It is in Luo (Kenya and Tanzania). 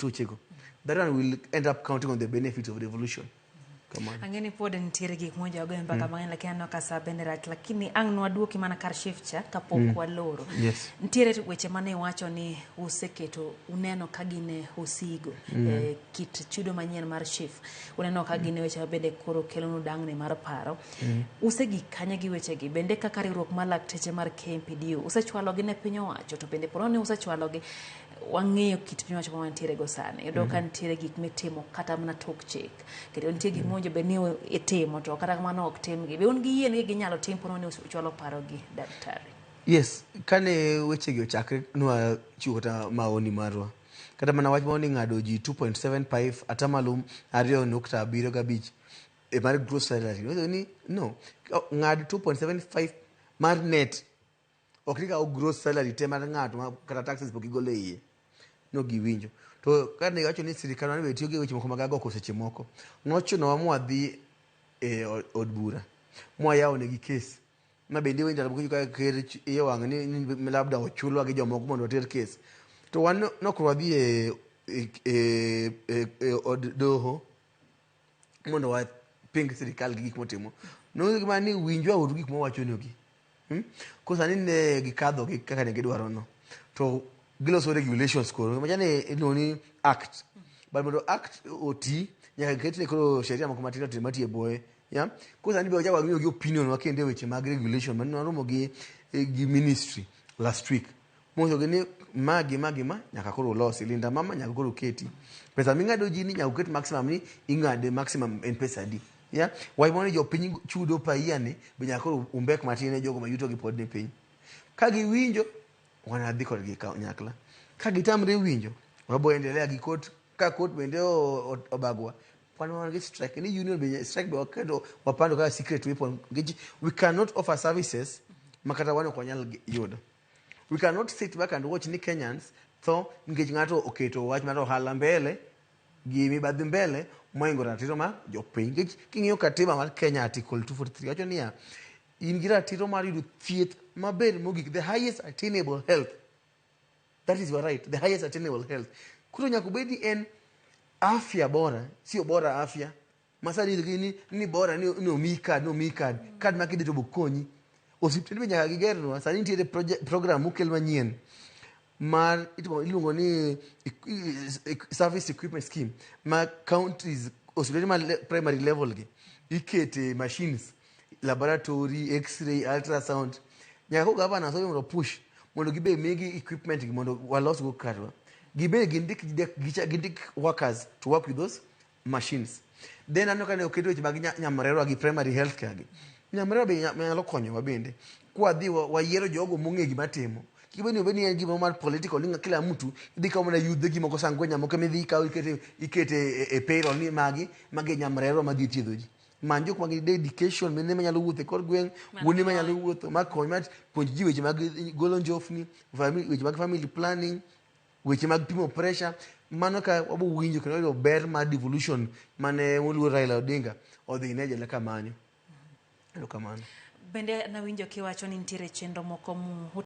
tuchego. That one will end up counting on the benefits of revolution. Come on. Angeni pod nitiere gik moja ogo mpaka mang'eny lakini aneno ka sa bende rach lakini ang' nwaduoki mana kar shift kapok waloro. Yes. Nitiere weche mane wacho ni useketo uneno ka gine usigo kit chudo manyien mar shift. Uneno ka gine weche bende koro kelonu dang'ni mar paro. Usegi kanya gi weche gi bende kaka riwruok mar lakteche mar KMPDU usechwalo gi ne piny owacho to bende poroni usechwalo gi wang'eyo kit piny owacho ma nitiere go sani. Yudo ka nitiere gik mitimo kata mana tok chik. Kendo nitiere gik moja be ni itimo to kata kamano ok timgi. Be un gi yie ni ginyalo tim poroni uchwalo paro gi daktari? Yes, kane weche gi ochakre nwa chiwo kata maoni marwa. Kata mana wach maoni ng'ado ji 2.75 atamalo 2.75 mar gross salary. No, ng'ado 2.75 mar net. Ok ni ka gross salary te mar ng'ato kata taxes pok igolo iye. No giwinjo. To kane wacho ni sirkal ne betiyo gi weche moko mag agoko seche moko. Nochuno wa mwadhi od bura. Mwayawo ne gi case. Ma bende winja laboko ka ker iyo wang' ni labda ochulwa gi jomoko mondo oter case. To wan nokwadhi od doho mondo wa ping sirkal gi gik motimo. No gima ni winjwa od gik mowacho ni gi. Kosa ni ne gikadho gi kaka ne gidwaro no. To giloso regulations koro machane inoni act but mondo act oti nyaka ketne koro sheria moko matino timo matie boye ya kosa ni be wajawa gi opinion wa kende weche mag regulation man naromo gi ministry last week moso gini magi nyaka koro losi linda mama nyaka koro keti pesa mingado ji ni nyaka ket maximum ni ingade maximum en pesa di ya wai moni jo piny chudo pa yani be nyaka koro umbek matine jogo mayuto gi pod ne piny ka giwinjo wana dhi kod gi nyakla ka gitamre winjo wabo endelea gi court ka court bende obagwa wana gi strike ni union be strike be wakendo wapando ka secret weapon we cannot offer services makata wana kwa nyal yodo we cannot sit back and watch ni Kenyans so ngej ngato oketo wach mar ohala mbele gi mibadhi mbele moingo ratiro ma jopiny king'iyo katiba mar Kenya article 243 wacho niya in gi ratiro mar yudo thieth maber mogik the highest attainable health. That is your right, the highest attainable health. Kuro nyakubedi en afya bora, sio bora afya. Masali ni bora ni omikad, kad makide to bokonyi. Osiptende be nyaka gigerno, sani nitiere program mokel manyien mar iluongo ni service equipment scheme ma counties osiptende ma primary level gi ikete machines laboratory x-ray ultrasound nyaka ko gavana so mondo push mondo gibe megi equipment mondo walos go karwa gibe gindik workers to work with those machines then anoka ne oketo weche mag nyamrero gi primary health care gi nyamrero be nyalo konyo wabende kwa dhi wayiero jogo mong'e gima timo kibeni obeni en gima mar political linga kila mtu idhi ka mona yudhe gima ko sangwenya moko midhi ka ikete payroll ni magi nyamrero madhi thiedho ji manjo kwa dedication mene manyalo wuothe kod gweng woni manyalo wuotho makony mat puonj ji weche mag golo njofni weche mag family planning weche mag pimo pressure mano ka wabo winjo kendo ber mar devolution mane woluor Raila Odinga odhi ne jela kamanyo kamano bende na winjo kiwacho ni nitiere chenro moko